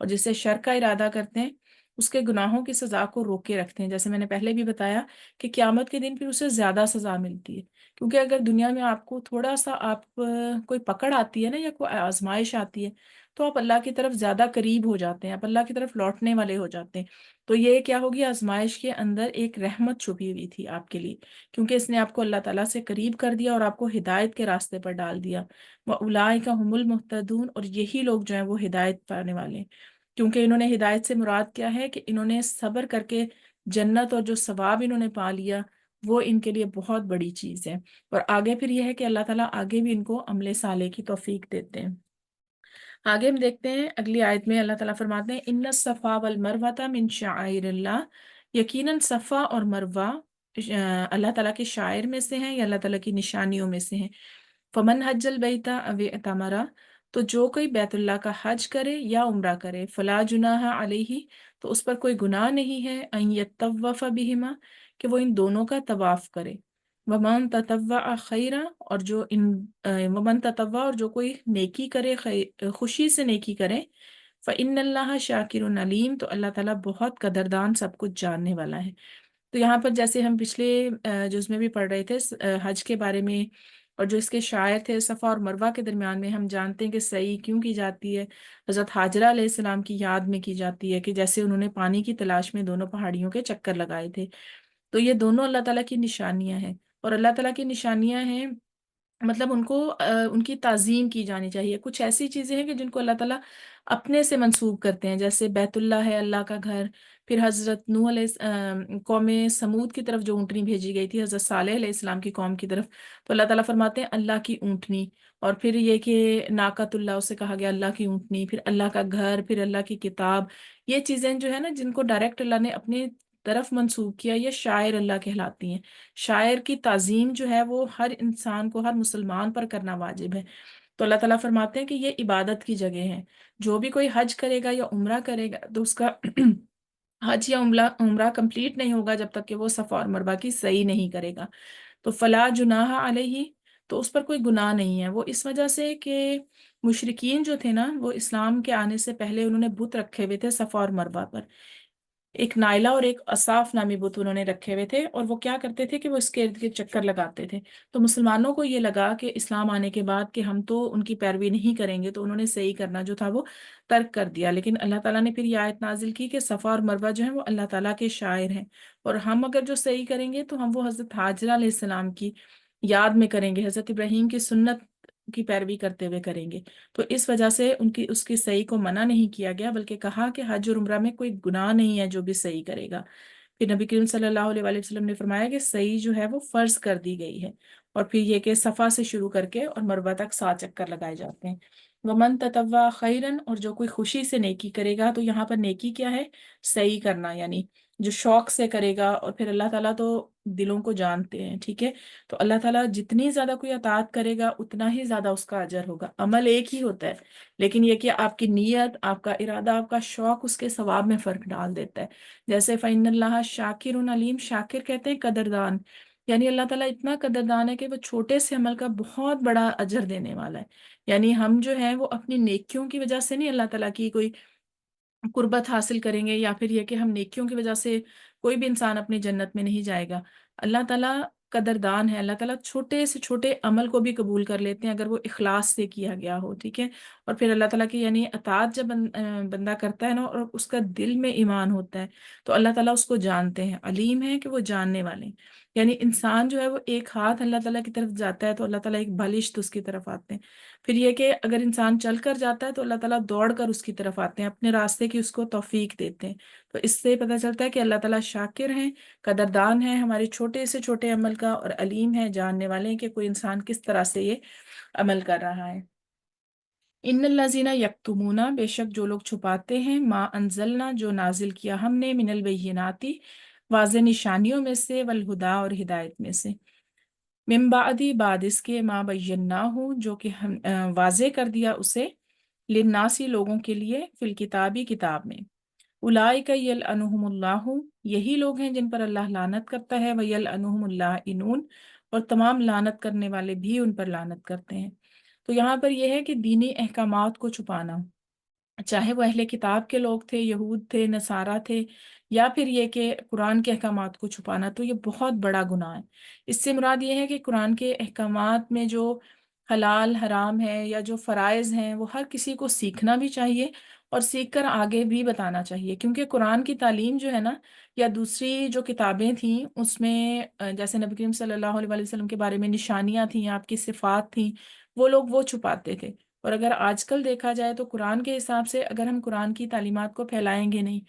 اور جسے شر کا ارادہ کرتے ہیں اس کے گناہوں کی سزا کو روک کے رکھتے ہیں۔ جیسے میں نے پہلے بھی بتایا کہ قیامت کے دن پھر اسے زیادہ سزا ملتی ہے، کیونکہ اگر دنیا میں آپ کو تھوڑا سا کوئی پکڑ آتی ہے نا یا کوئی آزمائش آتی ہے تو آپ اللہ کی طرف زیادہ قریب ہو جاتے ہیں، آپ اللہ کی طرف لوٹنے والے ہو جاتے ہیں۔ تو یہ کیا ہوگی؟ آزمائش کے اندر ایک رحمت چھپی ہوئی تھی آپ کے لیے، کیونکہ اس نے آپ کو اللہ تعالیٰ سے قریب کر دیا اور آپ کو ہدایت کے راستے پر ڈال دیا۔ وَأُولَٰئِکَ هُمُ الْمُهْتَدُونَ، اور یہی لوگ جو ہیں وہ ہدایت پانے والے ہیں، کیونکہ انہوں نے ہدایت سے مراد کیا ہے کہ انہوں نے صبر کر کے جنت اور جو ثواب انہوں نے پا لیا وہ ان کے لیے بہت بڑی چیز ہے۔ اور آگے پھر یہ ہے کہ اللہ تعالیٰ آگے بھی ان کو عمل صالح کی توفیق دیتے ہیں۔ آگے ہم دیکھتے ہیں اگلی آیت میں اللہ تعالیٰ فرماتے ہیں ان الصفا والمروۃ من شعائر اللہ، یقیناً صفا اور مروہ اللہ تعالیٰ کے شاعر میں سے ہیں یا اللہ تعالیٰ کی نشانیوں میں سے ہیں۔ فمن حج البیت او اعتمرا، تو جو کوئی بیت اللہ کا حج کرے یا عمرہ کرے، فلا جناح علیہ، تو اس پر کوئی گناہ نہیں ہے، ان یطوف بہما، کہ وہ ان دونوں کا طواف کرے۔ ومن تطوع خیرا، اور جو ومن تطوع، اور جو کوئی نیکی کرے، خوشی سے نیکی کرے، فإن اللہ شاکر علیم، تو اللہ تعالیٰ بہت قدردان، سب کچھ جاننے والا ہے۔ تو یہاں پر جیسے ہم پچھلے جز میں بھی پڑھ رہے تھے حج کے بارے میں، اور جو اس کے شاعر تھے صفا اور مروہ کے درمیان میں، ہم جانتے ہیں کہ سعی کیوں کی جاتی ہے، حضرت حاجرہ علیہ السلام کی یاد میں کی جاتی ہے کہ جیسے انہوں نے پانی کی تلاش میں دونوں پہاڑیوں کے چکر لگائے تھے۔ تو یہ دونوں اللہ تعالیٰ کی نشانیاں ہیں، اور اللہ تعالیٰ کی نشانیاں ہیں مطلب ان کو ان کی تعظیم کی جانی چاہیے۔ کچھ ایسی چیزیں ہیں کہ جن کو اللہ تعالیٰ اپنے سے منسوب کرتے ہیں، جیسے بیت اللہ ہے اللہ کا گھر، پھر حضرت نوح علیہ قوم سمود کی طرف جو اونٹنی بھیجی گئی تھی حضرت صالح علیہ السلام کی قوم کی طرف، تو اللہ تعالیٰ فرماتے ہیں اللہ کی اونٹنی، اور پھر یہ کہ ناقۃ اللہ، اسے کہا گیا اللہ کی اونٹنی، پھر اللہ کا گھر، پھر اللہ کی کتاب۔ یہ چیزیں جو ہے نا جن کو ڈائریکٹ اللہ نے اپنے طرف منسوب کیا، یہ شاعر اللہ کہلاتی ہیں۔ شاعر کی تعظیم جو ہے وہ ہر انسان کو، ہر مسلمان پر کرنا واجب ہے۔ تو اللہ تعالیٰ فرماتے ہیں کہ یہ عبادت کی جگہ ہے، جو بھی کوئی حج کرے گا یا عمرہ کرے گا تو اس کا حج یا عمرہ کمپلیٹ نہیں ہوگا جب تک کہ وہ صفا اور مروہ کی سعی نہیں کرے گا۔ تو فلا جناح علیہ، تو اس پر کوئی گناہ نہیں ہے، وہ اس وجہ سے کہ مشرکین جو تھے نا، وہ اسلام کے آنے سے پہلے انہوں نے بت رکھے ہوئے تھے صفا اور مروہ پر، ایک نائلہ اور ایک اصاف نامی بت انہوں نے رکھے ہوئے تھے، اور وہ کیا کرتے تھے کہ وہ اس کے ارد گرد چکر لگاتے تھے۔ تو مسلمانوں کو یہ لگا کہ اسلام آنے کے بعد کہ ہم تو ان کی پیروی نہیں کریں گے، تو انہوں نے صحیح کرنا جو تھا وہ ترک کر دیا۔ لیکن اللہ تعالیٰ نے پھر یہ آیت نازل کی کہ صفا اور مروہ جو ہیں وہ اللہ تعالیٰ کے شاعر ہیں، اور ہم اگر جو صحیح کریں گے تو ہم وہ حضرت حاجرہ علیہ السلام کی یاد میں کریں گے، حضرت ابراہیم کی سنت کی پیروی کرتے ہوئے کریں گے۔ تو اس وجہ سے اس کی صحیح کو منع نہیں کیا گیا، بلکہ کہا کہ حج اور عمرہ میں کوئی گناہ نہیں ہے جو بھی صحیح کرے گا۔ پھر نبی کریم صلی اللہ علیہ وآلہ وسلم نے فرمایا کہ صحیح جو ہے وہ فرض کر دی گئی ہے، اور پھر یہ کہ صفا سے شروع کر کے اور مروہ تک 7 چکر لگائے جاتے ہیں۔ ومن تطوع خیرن، اور جو کوئی خوشی سے نیکی کرے گا، تو یہاں پر نیکی کیا ہے؟ صحیح کرنا، یعنی جو شوق سے کرے گا، اور پھر اللہ تعالیٰ تو دلوں کو جانتے ہیں، ٹھیک ہے؟ تو اللہ تعالیٰ جتنی زیادہ کوئی اطاعت کرے گا اتنا ہی زیادہ اس کا اجر ہوگا۔ عمل ایک ہی ہوتا ہے، لیکن یہ کہ آپ کی نیت، آپ کا ارادہ، آپ کا شوق اس کے ثواب میں فرق ڈال دیتا ہے۔ جیسے فإن اللہ شاکر علیم، شاکر کہتے ہیں قدردان، یعنی اللہ تعالیٰ اتنا قدردان ہے کہ وہ چھوٹے سے عمل کا بہت بڑا اجر دینے والا ہے۔ یعنی ہم جو ہیں وہ اپنی نیکیوں کی وجہ سے نہیں اللہ تعالیٰ کی کوئی قربت حاصل کریں گے، یا پھر یہ کہ ہم نیکیوں کی وجہ سے کوئی بھی انسان اپنی جنت میں نہیں جائے گا۔ اللہ تعالیٰ قدردان ہے، اللہ تعالیٰ چھوٹے سے چھوٹے عمل کو بھی قبول کر لیتے ہیں اگر وہ اخلاص سے کیا گیا ہو، ٹھیک ہے؟ اور پھر اللہ تعالیٰ کی یعنی اطاعت جب بندہ کرتا ہے نا، اور اس کا دل میں ایمان ہوتا ہے، تو اللہ تعالیٰ اس کو جانتے ہیں، علیم ہے کہ وہ جاننے والے ہیں۔ یعنی انسان جو ہے وہ ایک ہاتھ اللہ تعالیٰ کی طرف جاتا ہے تو اللہ تعالیٰ ایک بالشت اس کی طرف آتے ہیں۔ پھر یہ کہ اگر انسان چل کر جاتا ہے تو اللہ تعالیٰ دوڑ کر اس کی طرف آتے ہیں، اپنے راستے کی اس کو توفیق دیتے ہیں۔ تو اس سے پتہ چلتا ہے کہ اللہ تعالیٰ شاکر ہیں، قدردان ہیں ہمارے چھوٹے سے چھوٹے عمل کا، اور علیم ہے، جاننے والے ہیں کہ کوئی انسان کس طرح سے یہ عمل کر رہا ہے۔ ان الذین یکتمون، بے شک جو لوگ چھپاتے ہیں، ما انزلنا، جو نازل کیا ہم نے، من البیناتی، واضح نشانیوں میں سے، والہدا، اور ہدایت میں سے، من بعدی، بعد اس کے، ما بیناہ، جو کہ ہم واضح کر دیا اسے، للناسی، لوگوں کے لیے، فی الکتابی، کتاب میں، اولئک یلعنہم اللہ، یہی لوگ ہیں جن پر اللہ لعنت کرتا ہے، ویلعنہم اللاعنون، اور تمام لعنت کرنے والے بھی ان پر لعنت کرتے ہیں۔ تو یہاں پر یہ ہے کہ دینی احکامات کو چھپانا، چاہے وہ اہل کتاب کے لوگ تھے، یہود تھے، نصارہ تھے، یا پھر یہ کہ قرآن کے احکامات کو چھپانا، تو یہ بہت بڑا گناہ ہے۔ اس سے مراد یہ ہے کہ قرآن کے احکامات میں جو حلال حرام ہے یا جو فرائض ہیں وہ ہر کسی کو سیکھنا بھی چاہیے، اور سیکھ کر آگے بھی بتانا چاہیے، کیونکہ قرآن کی تعلیم جو ہے نا، یا دوسری جو کتابیں تھیں اس میں جیسے نبی کریم صلی اللہ علیہ وآلہ وسلم کے بارے میں نشانیاں تھیں، آپ کی صفات تھیں، وہ لوگ وہ چھپاتے تھے۔ اور اگر آج کل دیکھا جائے تو قرآن کے حساب سے اگر ہم قرآن کی تعلیمات کو پھیلائیں گے نہیں،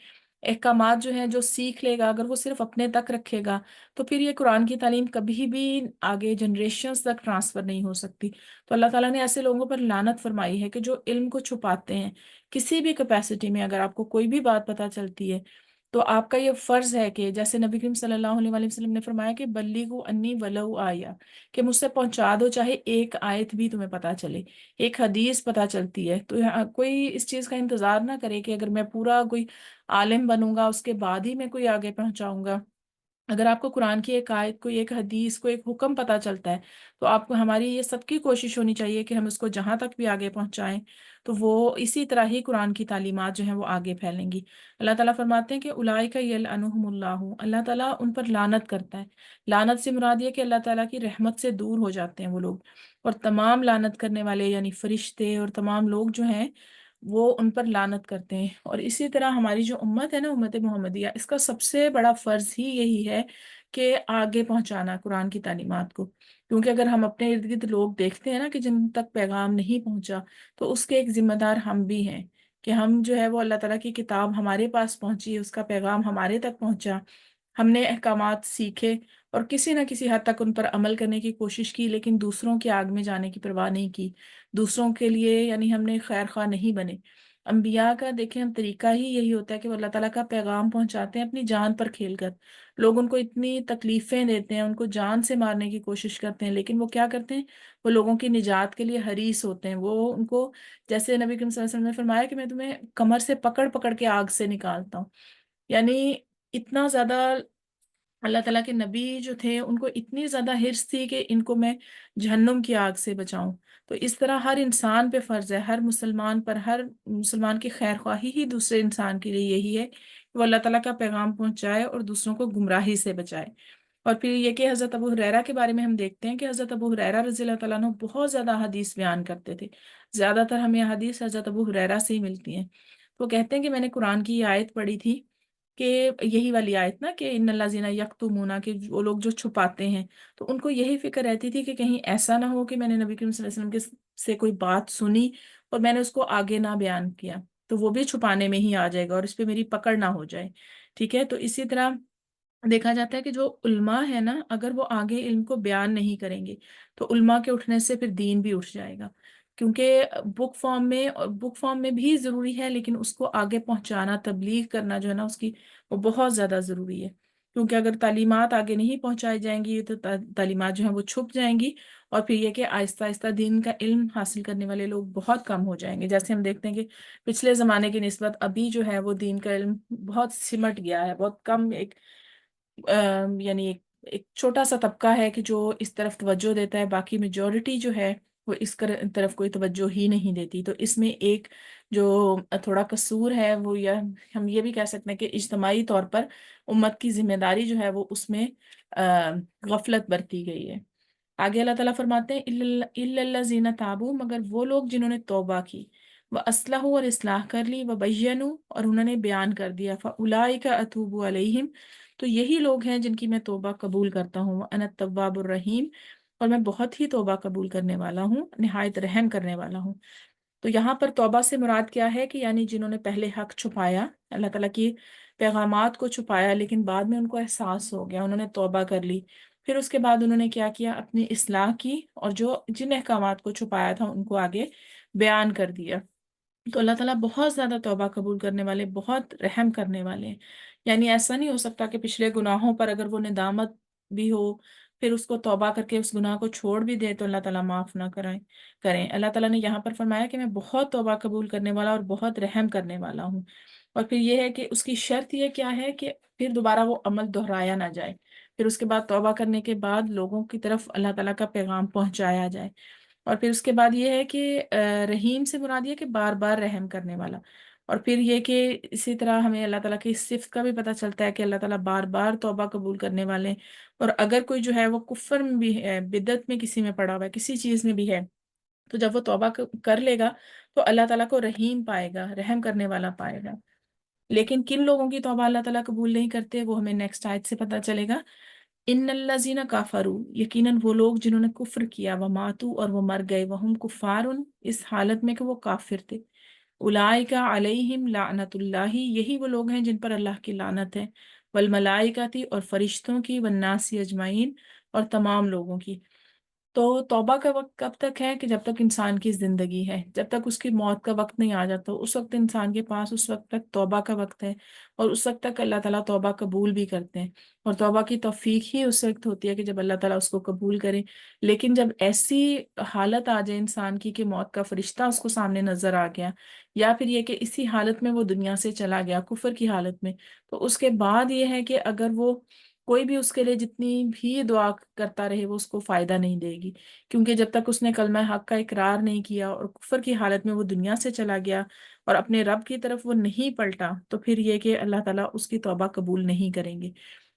احکامات جو ہیں جو سیکھ لے گا، اگر وہ صرف اپنے تک رکھے گا تو پھر یہ قرآن کی تعلیم کبھی بھی آگے جنریشنز تک ٹرانسفر نہیں ہو سکتی۔ تو اللہ تعالیٰ نے ایسے لوگوں پر لعنت فرمائی ہے کہ جو علم کو چھپاتے ہیں کسی بھی کیپیسٹی میں۔ اگر آپ کو کوئی بھی بات پتہ چلتی ہے تو آپ کا یہ فرض ہے کہ جیسے نبی کریم صلی اللہ علیہ وآلہ وسلم نے فرمایا کہ بلیغوا انی ولو آیا، کہ مجھ سے پہنچا دو چاہے ایک آیت بھی تمہیں پتہ چلے، ایک حدیث پتہ چلتی ہے۔ تو کوئی اس چیز کا انتظار نہ کرے کہ اگر میں پورا کوئی عالم بنوں گا اس کے بعد ہی میں کوئی آگے پہنچاؤں گا۔ اگر آپ کو قرآن کی ایک آیت، کوئی ایک حدیث، کوئی ایک حکم پتہ چلتا ہے تو آپ کو، ہماری یہ سب کی کوشش ہونی چاہیے کہ ہم اس کو جہاں تک بھی آگے پہنچائیں تو وہ اسی طرح ہی قرآن کی تعلیمات جو ہیں وہ آگے پھیلیں گی۔ اللہ تعالیٰ فرماتے ہیں کہ اولئک یلعنہم اللہ، اللہ تعالیٰ ان پر لعنت کرتا ہے۔ لعنت سے مراد یہ کہ اللہ تعالیٰ کی رحمت سے دور ہو جاتے ہیں وہ لوگ، اور تمام لعنت کرنے والے یعنی فرشتے اور تمام لوگ جو ہیں وہ ان پر لعنت کرتے ہیں۔ اور اسی طرح ہماری جو امت ہے نا، امت محمدیہ، اس کا سب سے بڑا فرض ہی یہی ہے کہ آگے پہنچانا قرآن کی تعلیمات کو، کیونکہ اگر ہم اپنے ارد گرد لوگ دیکھتے ہیں نا کہ جن تک پیغام نہیں پہنچا تو اس کے ایک ذمہ دار ہم بھی ہیں، کہ ہم جو ہے وہ اللہ تعالیٰ کی کتاب ہمارے پاس پہنچی، اس کا پیغام ہمارے تک پہنچا، ہم نے احکامات سیکھے اور کسی نہ کسی حد تک ان پر عمل کرنے کی کوشش کی، لیکن دوسروں کی آگ میں جانے کی پرواہ نہیں کی، دوسروں کے لیے یعنی ہم نے خیر خواہ نہیں بنے۔ انبیاء کا دیکھیں ہم طریقہ ہی یہی ہوتا ہے کہ وہ اللہ تعالیٰ کا پیغام پہنچاتے ہیں اپنی جان پر کھیل کر۔ لوگ ان کو اتنی تکلیفیں دیتے ہیں، ان کو جان سے مارنے کی کوشش کرتے ہیں، لیکن وہ کیا کرتے ہیں، وہ لوگوں کی نجات کے لیے حریص ہوتے ہیں۔ وہ ان کو، جیسے نبی کریم صلی اللہ علیہ وسلم نے فرمایا کہ میں تمہیں کمر سے پکڑ پکڑ کے آگ سے نکالتا ہوں، یعنی اتنا زیادہ اللہ تعالیٰ کے نبی جو تھے ان کو اتنی زیادہ حرص تھی کہ ان کو میں جہنم کی آگ سے بچاؤں۔ تو اس طرح ہر انسان پہ فرض ہے، ہر مسلمان پر، ہر مسلمان کی خیر خواہی ہی دوسرے انسان کے لیے یہی ہے کہ وہ اللہ تعالیٰ کا پیغام پہنچائے اور دوسروں کو گمراہی سے بچائے۔ اور پھر یہ کہ حضرت ابو ہریرہ کے بارے میں ہم دیکھتے ہیں کہ حضرت ابو ہریرہ رضی اللہ تعالیٰ عنہ بہت زیادہ حدیث بیان کرتے تھے، زیادہ تر ہمیں یہ حدیث حضرت ابو ہریرہ سے ہی ملتی ہیں۔ وہ کہتے ہیں کہ میں نے قرآن کی یہ آیت پڑھی تھی، کہ یہی والی آیت نا کہ ان الذین یکتمون، کہ وہ لوگ جو چھپاتے ہیں، تو ان کو یہی فکر رہتی تھی کہ کہیں ایسا نہ ہو کہ میں نے نبی کریم صلی اللہ علیہ وسلم کے سے کوئی بات سنی اور میں نے اس کو آگے نہ بیان کیا تو وہ بھی چھپانے میں ہی آ جائے گا اور اس پہ میری پکڑ نہ ہو جائے۔ ٹھیک ہے، تو اسی طرح دیکھا جاتا ہے کہ جو علماء ہے نا، اگر وہ آگے علم کو بیان نہیں کریں گے تو علماء کے اٹھنے سے پھر دین بھی اٹھ جائے گا، کیونکہ بک فارم میں بھی ضروری ہے، لیکن اس کو آگے پہنچانا، تبلیغ کرنا جو ہے نا اس کی، وہ بہت زیادہ ضروری ہے۔ کیونکہ اگر تعلیمات آگے نہیں پہنچائی جائیں گی تو تعلیمات جو ہیں وہ چھپ جائیں گی، اور پھر یہ کہ آہستہ آہستہ دین کا علم حاصل کرنے والے لوگ بہت کم ہو جائیں گے۔ جیسے ہم دیکھتے ہیں کہ پچھلے زمانے کی نسبت ابھی جو ہے وہ دین کا علم بہت سمٹ گیا ہے، بہت کم، یعنی ایک چھوٹا سا طبقہ ہے کہ جو اس طرف توجہ دیتا ہے، باقی میجورٹی جو ہے وہ اس طرف کوئی توجہ ہی نہیں دیتی۔ تو اس میں ایک جو تھوڑا قصور ہے وہ، یا ہم یہ بھی کہہ سکتے ہیں کہ اجتماعی طور پر امت کی ذمہ داری جو ہے وہ اس میں غفلت برتی گئی ہے۔ آگے اللہ تعالیٰ فرماتے ہیں الا الذین تابوا، مگر وہ لوگ جنہوں نے توبہ کی، وہ اسلحوا اور اصلاح کر لی، وہ بینوا اور انہوں نے بیان کر دیا، فاولئک اتوب علیہم، تو یہی لوگ ہیں جن کی میں توبہ قبول کرتا ہوں، انا التواب الرحیم، اور میں بہت ہی توبہ قبول کرنے والا ہوں، نہایت رحم کرنے والا ہوں۔ تو یہاں پر توبہ سے مراد کیا ہے کہ یعنی جنہوں نے پہلے حق چھپایا، اللہ تعالیٰ کی پیغامات کو چھپایا، لیکن بعد میں ان کو احساس ہو گیا، انہوں نے توبہ کر لی، پھر اس کے بعد انہوں نے کیا کیا، اپنی اصلاح کی اور جو جن احکامات کو چھپایا تھا ان کو آگے بیان کر دیا۔ تو اللہ تعالیٰ بہت زیادہ توبہ قبول کرنے والے، بہت رحم کرنے والے ہیں۔ یعنی ایسا نہیں ہو سکتا کہ پچھلے گناہوں پر اگر وہ ندامت بھی ہو، پھر اس کو توبہ کر کے اس گناہ کو چھوڑ بھی دے تو اللہ تعالیٰ معاف نہ کریں۔ اللہ تعالیٰ نے یہاں پر فرمایا کہ میں بہت توبہ قبول کرنے والا اور بہت رحم کرنے والا ہوں۔ اور پھر یہ ہے کہ اس کی شرط یہ کیا ہے کہ پھر دوبارہ وہ عمل دہرایا نہ جائے، پھر اس کے بعد توبہ کرنے کے بعد لوگوں کی طرف اللہ تعالیٰ کا پیغام پہنچایا جائے۔ اور پھر اس کے بعد یہ ہے کہ رحیم سے مراد یہ کہ بار بار رحم کرنے والا۔ اور پھر یہ کہ اسی طرح ہمیں اللہ تعالیٰ کی اس صفت کا بھی پتہ چلتا ہے کہ اللہ تعالیٰ بار بار توبہ قبول کرنے والے ہیں۔ اور اگر کوئی جو ہے وہ کفر میں بھی ہے، بدعت میں کسی میں پڑا ہوا ہے، کسی چیز میں بھی ہے، تو جب وہ توبہ کر لے گا تو اللہ تعالیٰ کو رحیم پائے گا، رحم کرنے والا پائے گا۔ لیکن کن لوگوں کی توبہ اللہ تعالیٰ قبول نہیں کرتے وہ ہمیں نیکسٹ آیت سے پتہ چلے گا۔ ان الذین کافروا، یقیناً وہ لوگ جنہوں نے کفر کیا، وہ ماتو اور وہ مر گئے، وہم کفار، اس حالت میں کہ وہ کافر تھے، اولئک علیہم لعنت اللہ، یہی وہ لوگ ہیں جن پر اللہ کی لعنت ہے، والملائکتی اور فرشتوں کی، والناس اجمعین اور تمام لوگوں کی۔ تو توبہ کا وقت کب تک ہے؟ کہ جب تک انسان کی زندگی ہے، جب تک اس کی موت کا وقت نہیں آ جاتا اس وقت انسان کے پاس اس وقت تک توبہ کا وقت ہے، اور اس وقت تک اللہ تعالیٰ توبہ قبول بھی کرتے ہیں، اور توبہ کی توفیق ہی اس وقت ہوتی ہے کہ جب اللہ تعالیٰ اس کو قبول کرے۔ لیکن جب ایسی حالت آ جائے انسان کی کہ موت کا فرشتہ اس کو سامنے نظر آ گیا، یا پھر یہ کہ اسی حالت میں وہ دنیا سے چلا گیا کفر کی حالت میں، تو اس کے بعد یہ ہے کہ اگر وہ کوئی بھی اس کے لیے جتنی بھی دعا کرتا رہے وہ اس کو فائدہ نہیں دے گی، کیونکہ جب تک اس نے کلمہ حق کا اقرار نہیں کیا اور کفر کی حالت میں وہ دنیا سے چلا گیا اور اپنے رب کی طرف وہ نہیں پلٹا، تو پھر یہ کہ اللہ تعالیٰ اس کی توبہ قبول نہیں کریں گے۔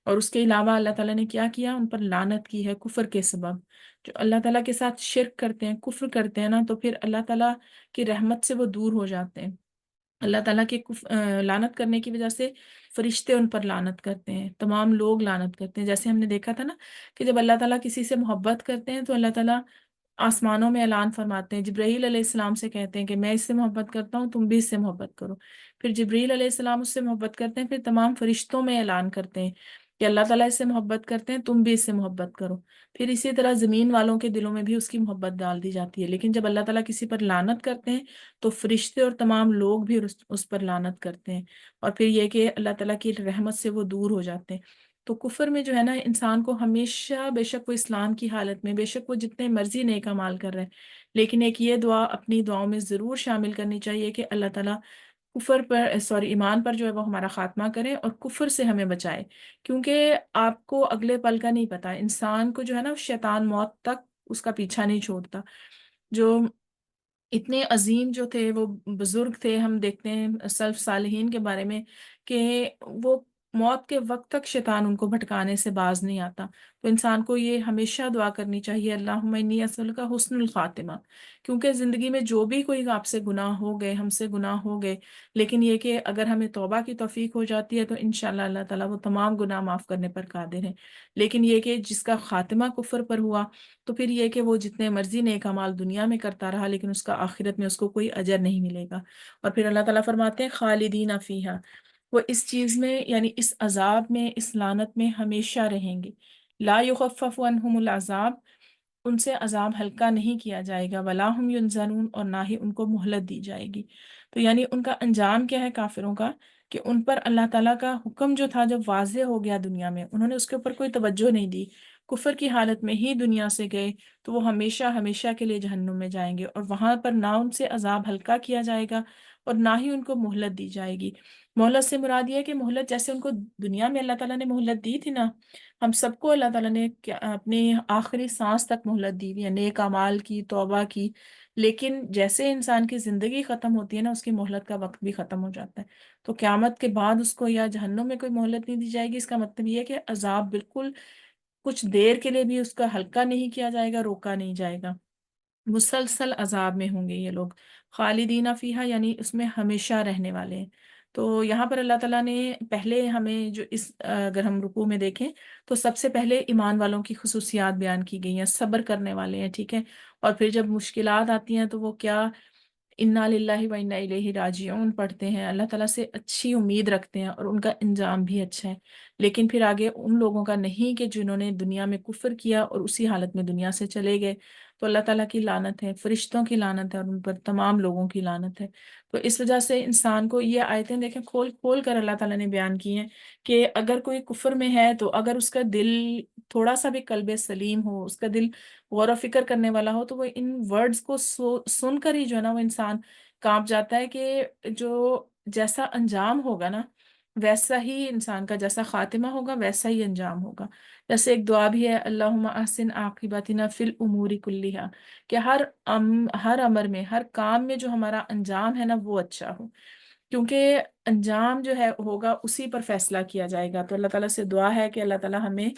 اور اس کے علاوہ اللہ تعالیٰ نے کیا کیا؟ ان پر لعنت کی ہے کفر کے سبب۔ جو اللہ تعالیٰ کے ساتھ شرک کرتے ہیں، کفر کرتے ہیں نا، تو پھر اللہ تعالیٰ کی رحمت سے وہ دور ہو جاتے ہیں۔ اللہ تعالیٰ کے لعنت کرنے کی وجہ سے فرشتے ان پر لعنت کرتے ہیں، تمام لوگ لعنت کرتے ہیں۔ جیسے ہم نے دیکھا تھا نا کہ جب اللہ تعالیٰ کسی سے محبت کرتے ہیں تو اللہ تعالیٰ آسمانوں میں اعلان فرماتے ہیں، جبرائیل علیہ السلام سے کہتے ہیں کہ میں اس سے محبت کرتا ہوں، تم بھی اس سے محبت کرو۔ پھر جبرائیل علیہ السلام اس سے محبت کرتے ہیں، پھر تمام فرشتوں میں اعلان کرتے ہیں کہ اللہ تعالیٰ اس سے محبت کرتے ہیں، تم بھی اس سے محبت کرو۔ پھر اسی طرح زمین والوں کے دلوں میں بھی اس کی محبت ڈال دی جاتی ہے۔ لیکن جب اللہ تعالیٰ کسی پر لعنت کرتے ہیں تو فرشتے اور تمام لوگ بھی اس پر لعنت کرتے ہیں، اور پھر یہ کہ اللہ تعالیٰ کی رحمت سے وہ دور ہو جاتے ہیں۔ تو کفر میں جو ہے نا انسان کو ہمیشہ، بے شک وہ اسلام کی حالت میں، بے شک وہ جتنے مرضی نیک اعمال کر رہے ہیں، لیکن ایک یہ دعا اپنی دعاؤں میں ضرور شامل کرنی چاہیے کہ اللہ تعالیٰ کفر پر ایمان پر جو ہے وہ ہمارا خاتمہ کرے اور کفر سے ہمیں بچائے، کیونکہ آپ کو اگلے پل کا نہیں پتا۔ انسان کو جو ہے نا شیطان موت تک اس کا پیچھا نہیں چھوڑتا۔ جو اتنے عظیم جو تھے، وہ بزرگ تھے، ہم دیکھتے ہیں سلف صالحین کے بارے میں کہ وہ موت کے وقت تک شیطان ان کو بھٹکانے سے باز نہیں آتا۔ تو انسان کو یہ ہمیشہ دعا کرنی چاہیے، اللہم انی اسألک حسن الخاتمہ، کیونکہ زندگی میں جو بھی کوئی آپ سے گناہ ہو گئے، ہم سے گناہ ہو گئے، لیکن یہ کہ اگر ہمیں توبہ کی توفیق ہو جاتی ہے تو انشاءاللہ اللہ تعالیٰ وہ تمام گناہ معاف کرنے پر قادر ہے۔ لیکن یہ کہ جس کا خاتمہ کفر پر ہوا، تو پھر یہ کہ وہ جتنے مرضی نیک اعمال دنیا میں کرتا رہا لیکن اس کا آخرت میں اس کو کوئی اجر نہیں ملے گا۔ اور پھر اللہ تعالیٰ فرماتے ہیں خالدین فیہا، وہ اس چیز میں یعنی اس عذاب میں، اس لعنت میں ہمیشہ رہیں گے۔ لا یخفف عنہم العذاب، ان سے عذاب ہلکا نہیں کیا جائے گا، ولا ہم ینظرون، اور نہ ہی ان کو مہلت دی جائے گی۔ تو یعنی ان کا انجام کیا ہے کافروں کا؟ کہ ان پر اللہ تعالیٰ کا حکم جو تھا جب واضح ہو گیا دنیا میں، انہوں نے اس کے اوپر کوئی توجہ نہیں دی، کفر کی حالت میں ہی دنیا سے گئے، تو وہ ہمیشہ ہمیشہ کے لیے جہنم میں جائیں گے، اور وہاں پر نہ ان سے عذاب ہلکا کیا جائے گا اور نہ ہی ان کو مہلت دی جائے گی۔ مہلت سے مراد یہ ہے کہ مہلت جیسے ان کو دنیا میں اللہ تعالیٰ نے مہلت دی تھی نا، ہم سب کو اللہ تعالیٰ نے اپنی آخری سانس تک مہلت دی ہوئی ہے نیک اعمال کی، توبہ کی، لیکن جیسے انسان کی زندگی ختم ہوتی ہے نا، اس کی مہلت کا وقت بھی ختم ہو جاتا ہے۔ تو قیامت کے بعد اس کو یا جہنم میں کوئی مہلت نہیں دی جائے گی، اس کا مطلب یہ ہے کہ عذاب بالکل کچھ دیر کے لیے بھی اس کا ہلکا نہیں کیا جائے گا، روکا نہیں جائے گا، مسلسل عذاب میں ہوں گے یہ لوگ۔ خالدین فیہا یعنی اس میں ہمیشہ رہنے والے ہیں۔ تو یہاں پر اللہ تعالیٰ نے پہلے ہمیں جو اگر ہم رکوع میں دیکھیں تو سب سے پہلے ایمان والوں کی خصوصیات بیان کی گئی ہیں، صبر کرنے والے ہیں، ٹھیک ہے، اور پھر جب مشکلات آتی ہیں تو وہ کیا، انا للہ و انا الیہ راجعون پڑھتے ہیں، اللہ تعالیٰ سے اچھی امید رکھتے ہیں اور ان کا انجام بھی اچھا ہے۔ لیکن پھر آگے ان لوگوں کا نہیں کہ جنہوں نے دنیا میں کفر کیا اور اسی حالت میں دنیا سے چلے گئے، تو اللہ تعالیٰ کی لعنت ہے، فرشتوں کی لعنت ہے، اور ان پر تمام لوگوں کی لعنت ہے۔ تو اس وجہ سے انسان کو یہ آیتیں دیکھیں کھول کھول کر اللہ تعالیٰ نے بیان کی ہیں کہ اگر کوئی کفر میں ہے تو اگر اس کا دل تھوڑا سا بھی قلب سلیم ہو، اس کا دل غور و فکر کرنے والا ہو، تو وہ ان ورڈز کو سن کر ہی جو ہے نا وہ انسان کانپ جاتا ہے کہ جو جیسا انجام ہوگا نا ویسا ہی انسان کا، جیسا خاتمہ ہوگا ویسا ہی انجام ہوگا۔ جیسے ایک دعا بھی ہے، اللہم احسن عاقبتنا فی الامور کلیہا، کہ ہر امر میں، ہر کام میں جو ہمارا انجام ہے نا وہ اچھا ہو، کیونکہ انجام جو ہے ہوگا اسی پر فیصلہ کیا جائے گا۔ تو اللہ تعالیٰ سے دعا ہے کہ اللہ تعالیٰ ہمیں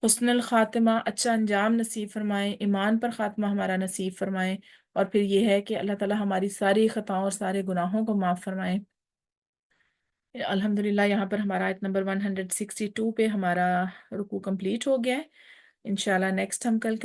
حسن الخاتمہ، اچھا انجام نصیب فرمائے، ایمان پر خاتمہ ہمارا نصیب فرمائے، اور پھر یہ ہے کہ اللہ تعالیٰ ہماری ساری خطاؤں اور سارے گناہوں کو معاف فرمائے۔ الحمدللہ یہاں پر ہمارا آیت نمبر 162 پہ ہمارا رکوع کمپلیٹ ہو گیا ہے۔ انشاءاللہ نیکسٹ ہم کل